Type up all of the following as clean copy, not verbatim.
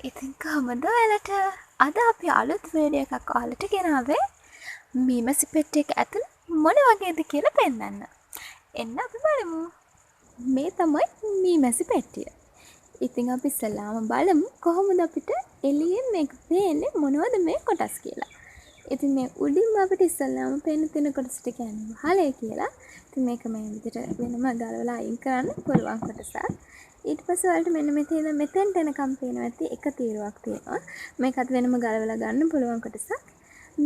ඉතින් කොහමද ඔයාලට අද අපි අලුත් වීඩියෝ එකක් ඔයාලට ගෙනාවේ මීමැසි පෙට්ටියක ඇතුළ මොන වගේද කියලා පෙන්වන්න. එන්න අපි බලමු. මේ තමයි මීමැසි පෙට්ටිය. ඉතින් අපි ඉස්සෙල්ලාම බලමු කොහොමද අපිට එළියෙන් මේක පේන්නේ මොනවද මේ කොටස් කියලා. ඉතින් මේ උඩින්ම අපිට ඉස්සෙල්ලාම පේන තියෙන කොටසට කියන්නේ වහලේ කියලා. ඉතින් මේක මේ විදිහට වෙනම ගලවලා අයින් කරන්න පුළුවන් කොටසක්. ඊට පස්සේ වලට මෙන්න මෙතෙන්ට එනකම් පේනවා ඇති එක තීරුවක් තියෙනවා. මේකත් වෙනම ගලවලා ගන්න පුළුවන් කොටසක්.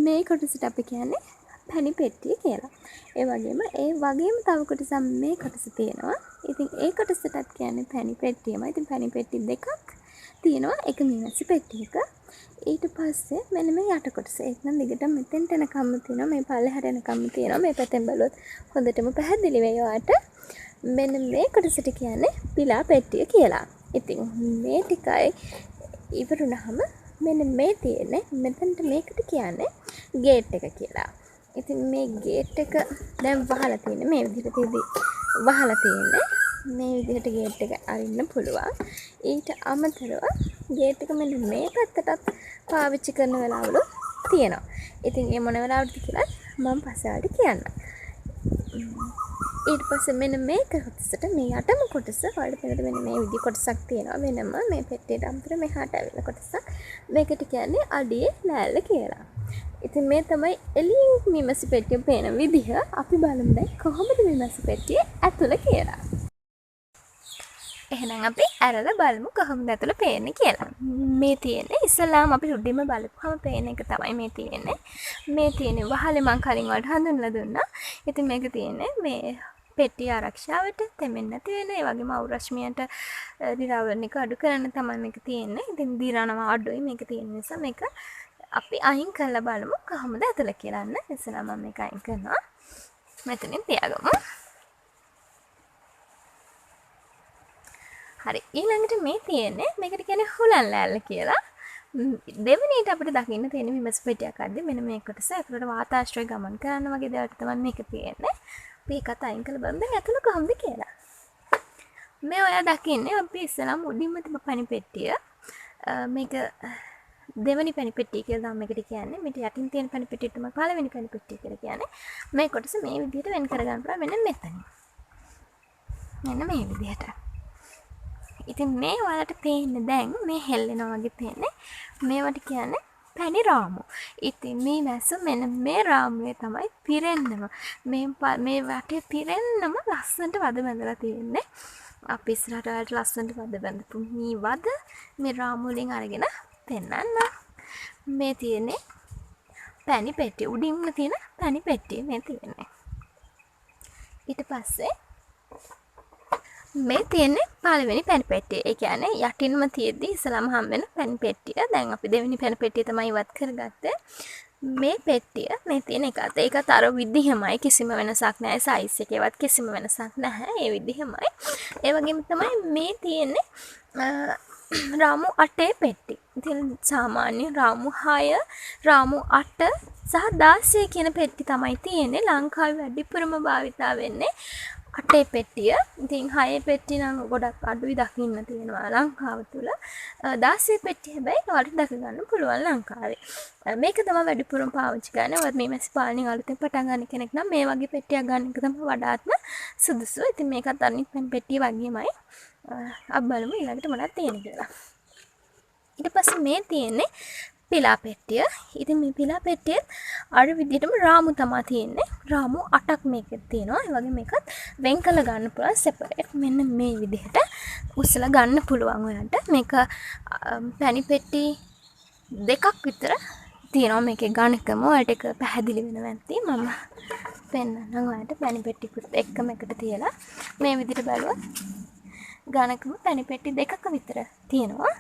මේ කොටසට අපි කියන්නේ පැණි පෙට්ටිය කියලා. ඒ වගේම තව කොටසක් මේ කොටස තියෙනවා. ඉතින් ඒ කොටසටත් කියන්නේ පැණි පෙට්ටියමයි. ඉතින් පැණි පෙට්ටි දෙකක් තියෙනවා එක මීමැසි පෙට්ටියක. ඊට පස්සේ මෙන්න මේ යට කොටස. ඒක නම් දිගට මෙතෙන්ට එනකම්ම තියෙනවා. මේ පල්ලෙහාට එනකම්ම තියෙනවා. මේ පැත්තෙන් බලුවොත් හොඳටම පැහැදිලි වෙයි ඔයාලට. මෙන්න මේ කොටසට කියන්නේ පිලා පෙට්ටිය කියලා. ඉතින් මේ ටිකයි ඉවරුනහම මෙන්න මේ තියෙන්නේ මෙතනට මේකට කියන්නේ ගේට් එක කියලා. ඉතින් මේ ගේට් එක දැන් වහලා තියෙන්නේ මේ විදිහට වහලා තියෙන්නේ. මේ විදිහට ගේට් එක අරින්න පුළුවන්. ඊට අමතරව ගේට් එක මෙන්න මේ පැත්තටත් පාවිච්චි කරන වෙලාවලු තියෙනවා. ඉතින් මේ මොන වෙලාවටද කියලා මම පස්සේ වලට කියන්නම්. ඊට පස්සේ මෙන්න මේ කොටසට මේ යටම කොටස වලට පෙන්නන මෙන්න මේ විදිහ කොටසක් තියෙනවා වෙනම මේ පෙට්ටියට අමතර මෙහාට ඇවිල්ලා කොටසක් මේකට කියන්නේ අඩියේ ලෑල්ල කියලා. ඉතින් මේ තමයි එළියෙන් මීමැසි පෙට්ටිය පේන විදිහ. අපි බලමු දැන් කොහොමද මීමැසි පෙට්ටිය ඇතුළ කියලා. එහෙනම් අපි ඇරලා බලමු කොහොමද ඇතුළ පේන්නේ කියලා. මේ තියෙන්නේ ඉස්සලාම අපි උඩින්ම බලපුවම පේන එක තමයි මේ තියෙන්නේ. මේ තියෙන්නේ වහලේ මං කලින් වලට හඳුන්වලා දුන්නා. ඉතින් මේක තියෙන්නේ මේ පෙට්ටිය ආරක්ෂාවට තෙමෙන්නේ නැති වෙන ඒ වගේම අවරශ්මියට දිරාවරණික අඩු කරන්න තමයි මේක තියෙන්නේ. ඉතින් දිරානවා අඩුයි මේක තියෙන නිසා මේක අපි අයින් කරලා බලමු කොහොමද ඇතුළ කියලා. ඉස්සලා මම මේක අයින් කරනවා. මෙතනින් තියාගමු. හරි ඊළඟට මේ තියෙන්නේ මේකට කියන්නේ හුලන් ලෑල්ල කියලා. දෙවෙනියට අපිට දකින්න තියෙන මීමැසි පෙට්ටියක් අද්දි මෙන්න මේ කොටස ඇතුළට වාතාශ්‍රය ගමන් කරන්න වගේ දේවල් තමයි මේක තියෙන්නේ. අපි ඒකත් අයින් කරලා බලමු දැන් ඇතුළ කොහොමද කියලා. මේ ඔයා දකින්නේ අපි ඉස්සලම උඩින්ම තිබ්බ පැණි පෙට්ටිය. මේක දෙවෙනි පැණි පෙට්ටිය කියලා තමයි මේකට කියන්නේ. මේක යටින් තියෙන පැණි පෙට්ටිය තමයි පළවෙනි පැණි පෙට්ටිය කියලා කියන්නේ. මේ කොටස මේ විදිහට වෙන් කරගන්න පුළුවන් මෙන්න මෙතන. මෙන්න මේ විදිහට. ඉතින් මේ ඔයාලට පේන්නේ දැන් මේ හෙල්ලෙනවා වගේ පේන්නේ. මේවට කියන්නේ පැණි රාමු. ඉතින් මේ මැස්ස මෙන්න මේ රාමුවේ තමයි පිරෙන්නම මේ වටේ පිරෙන්නම ලස්සනට වද බැඳලා තියෙන්නේ. අපි ඉස්සරහට ඔයාලට ලස්සනට වද බැඳපු මේ වද මේ රාමු වලින් අරගෙන පෙන්නන්න. මේ තියෙන්නේ පැණි පෙට්ටිය. උඩින්ම තියෙන පැණි පෙට්ටිය මේ තියෙන්නේ. ඊට පස්සේ මේ තියෙන්නේ පළවෙනි පැණි පෙට්ටිය. ඒ කියන්නේ යටින්ම තියෙද්දි ඉස්සලම හම් වෙන පැණි පෙට්ටිය. දැන් අපි දෙවෙනි පැණි පෙට්ටිය තමයි ඉවත් කරගත්තේ. මේ පෙට්ටිය මේ තියෙන එකත් ඒකත් අර විදිහමයි කිසිම වෙනසක් නැහැ. සයිස් එකේවත් කිසිම වෙනසක් නැහැ. ඒ විදිහමයි. ඒ වගේම තමයි මේ තියෙන්නේ රාමු 8 පෙට්ටි. ඉතින් සාමාන්‍ය රාමු 6, රාමු 8 සහ 16 කියන පෙට්ටි තමයි තියෙන්නේ. ලංකාවේ වැඩිපුරම භාවිතා වෙන්නේ 8 පෙට්ටිය. ඉතින් 6 පෙට්ටි නම් ගොඩක් අඩුයි දකින්න තියෙනවා ලංකාව තුල. 16 පෙට්ටි හැබැයි ඔයාලට දැක ගන්න පුළුවන් ලංකාවේ. මේක තමයි වැඩිපුරම පාවිච්චි කරන්නේ. ඔය මේ මැසි පාලනයෙන් අලුතෙන් පටන් ගන්න කෙනෙක් නම් මේ වගේ පෙට්ටියක් ගන්න එක තමයි වඩාත්ම සුදුසු. ඉතින් මේකත් අනිත් පෙට්ටිය වගේමයි. අපි බලමු ඊළඟට මොනවද තියෙන්නේ කියලා. ඊට පස්සේ මේ තියෙන්නේ පිලා පෙට්ටිය. ඉතින් මේ පිලා පෙට්ටිය අර විදිහටම රාමු තමයි තියෙන්නේ. රාමු 8ක් මේකෙත් තියෙනවා. ඒ වගේ මේකත් වෙන් කරලා ගන්න පුළුවන් සෙපරේට්. මෙන්න මේ විදිහට උස්සලා ගන්න පුළුවන් ඔයාලට. මේක පැණි පෙට්ටි දෙකක් විතර තියෙනවා මේකේ ගණකම. ඔයාලට ඒක පැහැදිලි වෙනවා ඇති. මම පෙන්නන්නම් ඔයාලට පැණි පෙට්ටිකුත් එක්කම එකට තියලා මේ විදිහට බලුවොත් ගණකම පැණි පෙට්ටි දෙකක විතර තියෙනවා.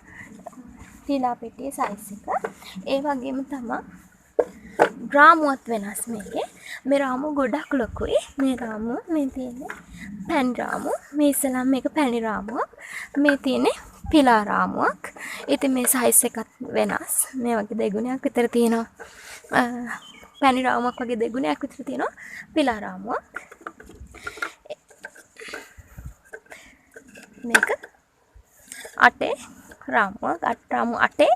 පිලා පෙට්ටියේ සයිස් එක. ඒ වගේම තමයි රාමුවත් වෙනස් මේකේ. මේ රාමුව ගොඩක් ලොකුයි. මේ රාමුව මේ තියෙන්නේ පැණි රාමුව. මේ ඉස්සලම මේක පැණි රාමුවක්. මේ තියෙන්නේ පිලා රාමුවක්. ඉතින් මේ සයිස් එකත් වෙනස්. මේ වගේ දෙගුණයක් විතර තියෙනවා. පැණි රාමුවක් වගේ දෙගුණයක් විතර තියෙනවා පිලා රාමුවක්. මේක 8 රාමුවක් රාමු 8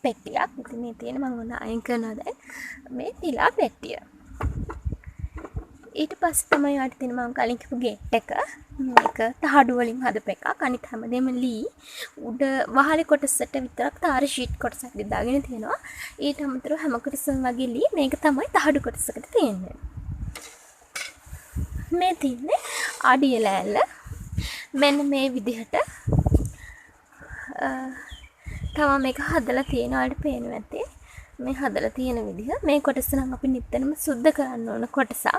පෙට්ටියක්. ඉතින් මේ තියෙන මම ඔන්න අයින් කරනවා දැන් මේ පිලා පෙට්ටිය. ඊට පස්සේ තමයි යාට තියෙන මම කලින් කිව්ව ගේට් එක. මේක තහඩු වලින් හදපු එකක්. අනිත් හැමදේම ලී. උඩ වහලේ කොටසට විතරක් තාර ෂීට් කොටසක් දාගෙන තියෙනවා. ඊට අමතරව හැම කොටසම වගේ ලී. මේක තමයි තහඩු කොටසකට තියෙන්නේ. මේ තියෙන්නේ අඩිය ලෑල්ල. මෙන්න මේ විදිහට තමයි මේක හදලා තියෙනවා. ඔයාලට පේනවා ඇති. මේ හදලා තියෙන විදිහ. මේ කොටස නම් අපි නිතරම සුද්ධ කරන්න ඕන කොටසක්.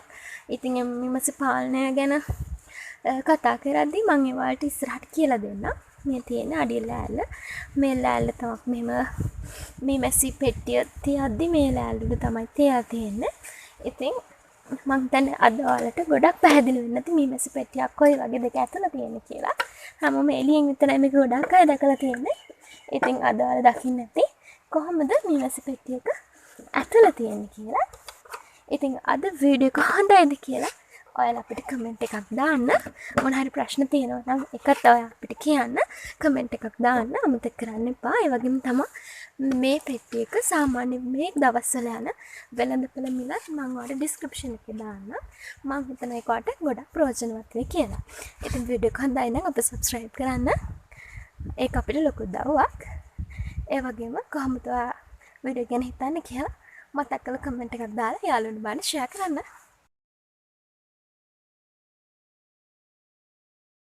ඉතින් මීමැසි පාලනය ගැන කතා කරද්දී මම ඒවට ඉස්සරහට කියලා දෙන්නම්. මේ තියෙන අඩිය ලෑල්ල. මේ ලෑල්ල තමයි මෙහෙම මීමැසි පෙට්ටිය තියද්දි මේ ලෑල්ල තමයි තියලා තියෙන්නේ. ඉතින් මම දැන් අද ඔයාලට ගොඩක් පැහැදිලි වෙන්න ඇති මීමැසි පෙට්ටියක් කොයි වගේ දෙක ඇතුළ තියෙන්නේ කියලා. හැමෝම එළියෙන් විතරයි මේක ගොඩක් අය දැකලා තියෙන්නේ. ඉතින් අද ඔයාලා දකින්න ඇති කොහොමද මීමැසි පෙට්ටියක ඇතුළ තියෙන්නේ කියලා. ඉතින් අද වීඩියෝ එක හොඳයිද කියලා ඔයාලා අපිට කමෙන්ට් එකක් දාන්න. මොන හරි ප්‍රශ්න තියෙනවා නම් ඒකත් ඔයා අපිට කියන්න. කමෙන්ට් එකක් දාන්න අමතක කරන්න එපා. ඒ වගේම තමයි මේ පෙට්ටියක සාමාන්‍ය මේ දවස්වල යන වෙළඳපොළ මිලත් මම ඔයාලට ඩිස්ක්‍රිප්ෂන් එකේ දාන්න. මම හිතනවා ඒකට ගොඩක් ප්‍රයෝජනවත් වෙයි කියලා. ඉතින් වීඩියෝ එක හොඳයි නම් අපිට subscribe කරන්න. ඒක අපිට ලොකු උදව්වක්. ඒ වගේම කොහොමද ඔයා වීඩියෝ ගැන හිතන්නේ කියලා මතක් කරලා කමෙන්ට් එකක් දාලා යාළුවන්ට බලන්න ෂෙයා කරන්න.